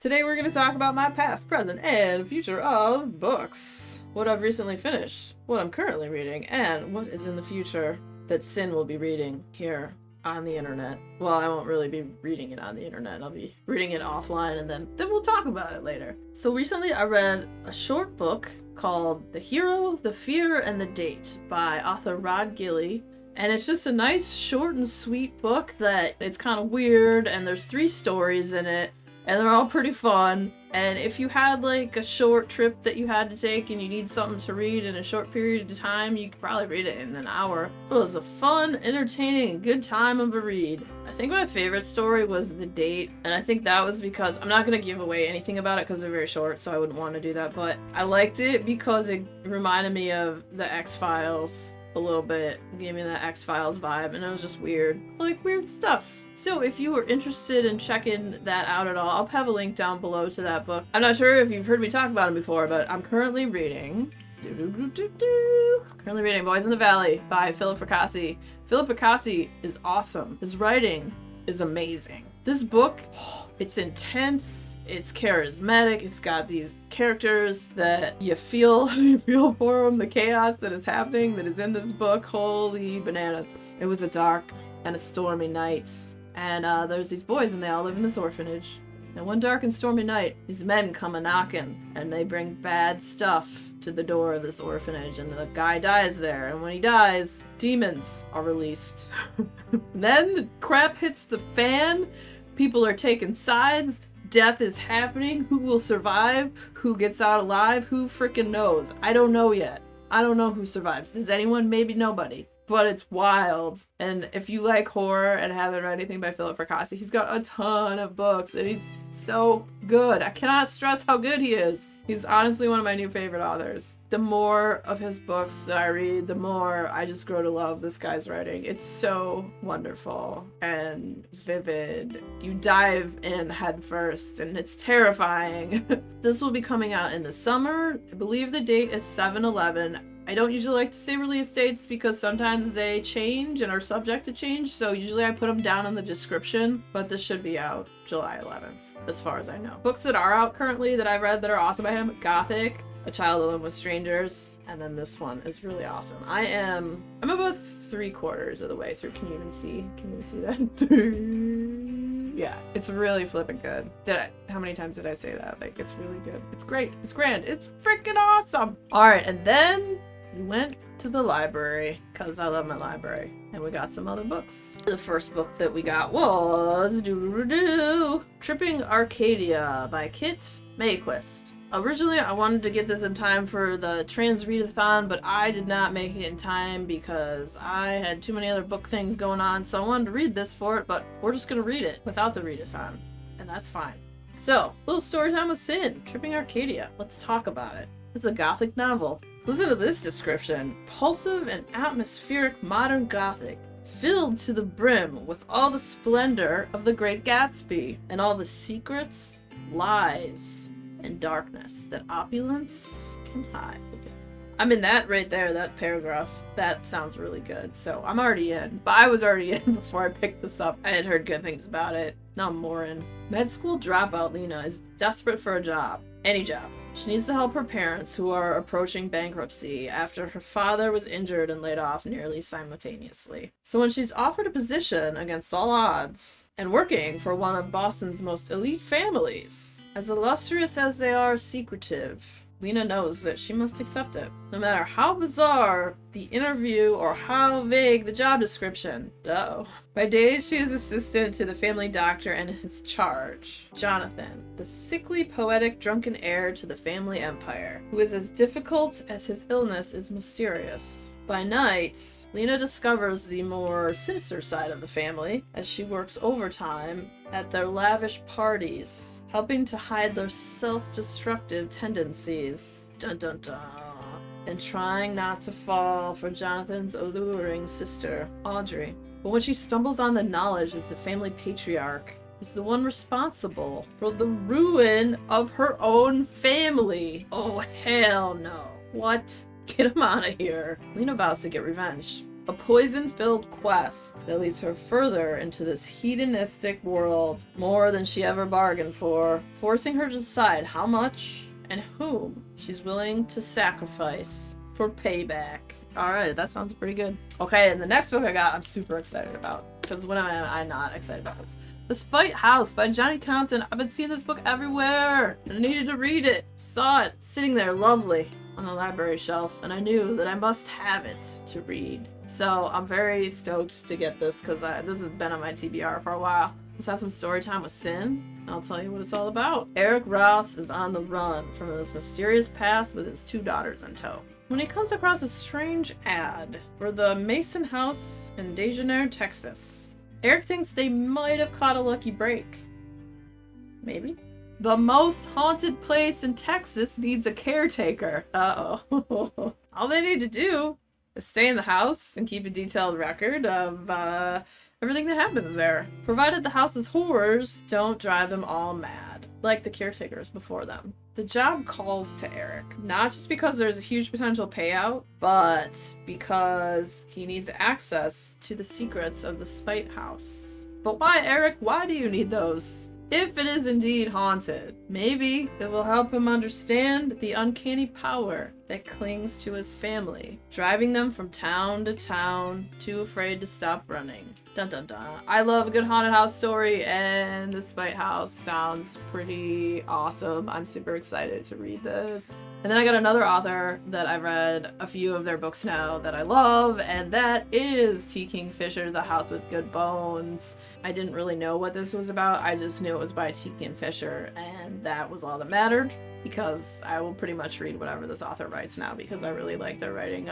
Today we're going to talk about my past, present, and future of books. What I've recently finished, what I'm currently reading, and what is in the future that Sin will be reading here on the internet. Well, I won't really be reading it on the internet. I'll be reading it offline and then we'll talk about it later. So recently I read a short book called The Hero, the Fear, and the Date by author Rod Gilly. And it's just a nice, short and sweet book that it's kind of weird, and there's 3 stories in it, and they're all pretty fun. And if you had like a short trip that you had to take and you need something to read in a short period of time, you could probably read it in an hour. It was a fun, entertaining, and good time of a read. I think my favorite story was The Date, and I think that was because I'm not going to give away anything about it because they're very short, so I wouldn't want to do that, but I liked it because it reminded me of the X-Files a little bit. It gave me that X-Files vibe, and it was just weird. I like weird stuff. So if you are interested in checking that out at all, I'll have a link down below to that book. I'm not sure if you've heard me talk about it before, but I'm currently reading Boys in the Valley by Philip Fracassi. Philip Fracassi is awesome. His writing is amazing. This book, it's intense, it's charismatic, it's got these characters that you feel for them, the chaos that is happening that is in this book. Holy bananas. It was a dark and a stormy night, and there's these boys and they all live in this orphanage. And one dark and stormy night, these men come a-knocking, and they bring bad stuff to the door of this orphanage, and the guy dies there, and when he dies, demons are released. Then the crap hits the fan, people are taking sides, death is happening, who will survive, who gets out alive, who freaking knows? I don't know yet. I don't know who survives. Does anyone? Maybe nobody. But it's wild. And if you like horror and haven't read anything by Philip Fracassi, he's got a ton of books and he's so good. I cannot stress how good he is. He's honestly one of my new favorite authors. The more of his books that I read, the more I just grow to love this guy's writing. It's so wonderful and vivid. You dive in head first and it's terrifying. This will be coming out in the summer. I believe the date is 7/11. I don't usually like to say release dates because sometimes they change and are subject to change, so usually I put them down in the description, but this should be out July 11th, as far as I know. Books that are out currently that I've read that are awesome by him: Gothic, A Child Alone with Strangers, and then this one is really awesome. I'm about 3/4 of the way through. Can you even see that? Yeah, it's really flippin' good. How many times did I say that? Like, it's really good. It's great. It's grand. It's freaking awesome. All right, and then we went to the library because I love my library, and we got some other books. The first book that we got was Tripping Arcadia by Kit Mayquist. Originally, I wanted to get this in time for the trans readathon, but I did not make it in time because I had too many other book things going on, so I wanted to read this for it, but we're just going to read it without the readathon, and that's fine. So, little story time with Sin, Tripping Arcadia. Let's talk about it. It's a gothic novel. Listen to this description. Pulsive and atmospheric modern gothic, filled to the brim with all the splendor of the Great Gatsby and all the secrets, lies, and darkness that opulence can hide. I mean, that right there, that paragraph, that sounds really good. So I'm already in, but I was already in before I picked this up. I had heard good things about it. Now I'm more in. Med school dropout Lena is desperate for a job. Any job. She needs to help her parents, who are approaching bankruptcy after her father was injured and laid off nearly simultaneously. So when she's offered a position against all odds and working for one of Boston's most elite families, as illustrious as they are secretive, Lena knows that she must accept it, no matter how bizarre the interview or how vague the job description. By day, she is assistant to the family doctor and his charge, Jonathan, the sickly, poetic, drunken heir to the family empire, who is as difficult as his illness is mysterious. By night, Lena discovers the more sinister side of the family as she works overtime at their lavish parties, helping to hide their self-destructive tendencies. Dun dun dun. And trying not to fall for Jonathan's alluring sister, Audrey. But when she stumbles on the knowledge that the family patriarch is the one responsible for the ruin of her own family. Oh, hell no. What? Get him out of here. Lena vows to get revenge. A poison-filled quest that leads her further into this hedonistic world, more than she ever bargained for, forcing her to decide how much and whom she's willing to sacrifice for payback. Alright, that sounds pretty good. Okay, and the next book I got, I'm super excited about. Because when I'm not excited about this. The Spite House by Johnny Compton. I've been seeing this book everywhere. And I needed to read it. Saw it sitting there lovely on the library shelf. And I knew that I must have it to read. So I'm very stoked to get this because this has been on my TBR for a while. Let's have some story time with Sin. I'll tell you what it's all about. Eric Ross is on the run from this mysterious past with his 2 daughters in tow, when he comes across a strange ad for the Mason House in Dejaneiro, Texas. Eric thinks they might have caught a lucky break. Maybe. The most haunted place in Texas needs a caretaker. Uh-oh. All they need to do is stay in the house and keep a detailed record of everything that happens there, provided the house's horrors don't drive them all mad, like the caretakers before them. The job calls to Eric, not just because there's a huge potential payout, but because he needs access to the secrets of the Spite House. But why, Eric? Why do you need those? If it is indeed haunted, maybe it will help him understand the uncanny power that clings to his family, driving them from town to town, too afraid to stop running. Dun dun dun. I love a good haunted house story, and the Spite House sounds pretty awesome. I'm super excited to read this. And then I got another author that I've read a few of their books now that I love, and that is T. Kingfisher's A House with Good Bones. I didn't really know what this was about. I just knew it was by T. Kingfisher, and that was all that mattered, because I will pretty much read whatever this author writes now because I really like their writing.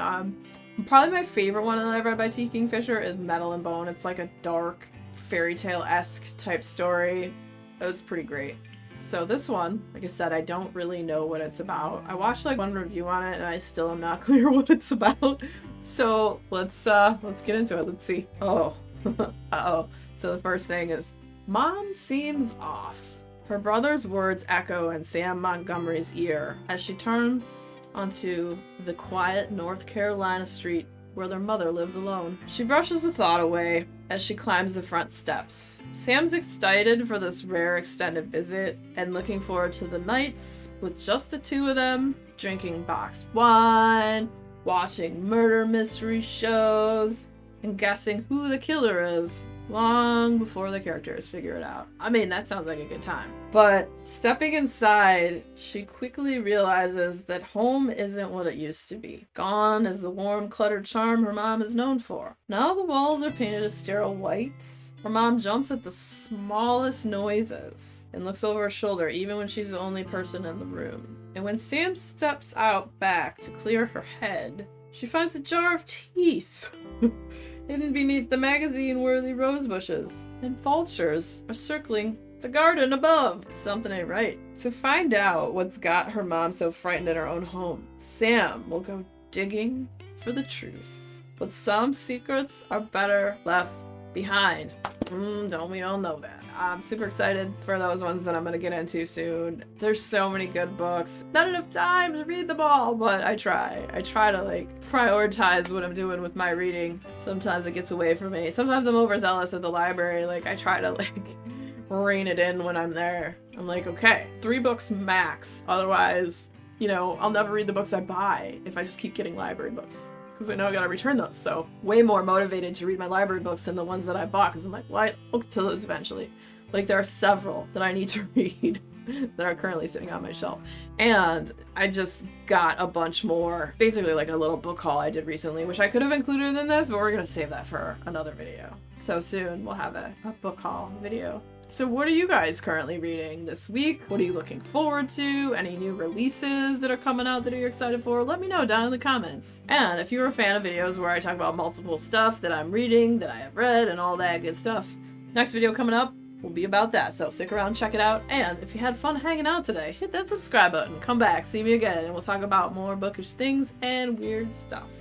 Probably my favorite one that I've read by T. Kingfisher is Metal and Bone. It's like a dark, fairy tale-esque type story. It was pretty great. So this one, like I said, I don't really know what it's about. I watched like one review on it and I still am not clear what it's about. So let's get into it. Let's see. Oh, uh-oh. So the first thing is, Mom seems off. Her brother's words echo in Sam Montgomery's ear as she turns onto the quiet North Carolina street where their mother lives alone. She brushes the thought away as she climbs the front steps. Sam's excited for this rare extended visit and looking forward to the nights with just the 2 of them, drinking boxed wine, watching murder mystery shows, and guessing who the killer is long before the characters figure it out. I mean, that sounds like a good time. But stepping inside, she quickly realizes that home isn't what it used to be. Gone is the warm, cluttered charm her mom is known for. Now the walls are painted a sterile white. Her mom jumps at the smallest noises and looks over her shoulder even when she's the only person in the room. And when Sam steps out back to clear her head, she finds a jar of teeth hidden beneath the magazine-worthy rose bushes, and vultures are circling the garden above. Something ain't right. To find out what's got her mom so frightened in her own home, Sam will go digging for the truth. But some secrets are better left behind. Don't we all know that? I'm super excited for those ones that I'm gonna get into soon. There's so many good books. Not enough time to read them all, but I try. I try to like prioritize what I'm doing with my reading. Sometimes it gets away from me. Sometimes I'm overzealous at the library. Like I try to like rein it in when I'm there. I'm like, okay, 3 books max. Otherwise, you know, I'll never read the books I buy if I just keep getting library books. Because I know I gotta return those, so way more motivated to read my library books than the ones that I bought, because I'm like, well, I'll get to those eventually. Like, there are several that I need to read that are currently sitting on my shelf. And I just got a bunch more, basically like a little book haul I did recently, which I could have included in this, but we're gonna save that for another video. So soon we'll have a book haul video. So what are you guys currently reading this week? What are you looking forward to? Any new releases that are coming out that you're excited for? Let me know down in the comments. And if you're a fan of videos where I talk about multiple stuff that I'm reading, that I have read, and all that good stuff, next video coming up will be about that. So stick around, check it out. And if you had fun hanging out today, hit that subscribe button, come back, see me again, and we'll talk about more bookish things and weird stuff.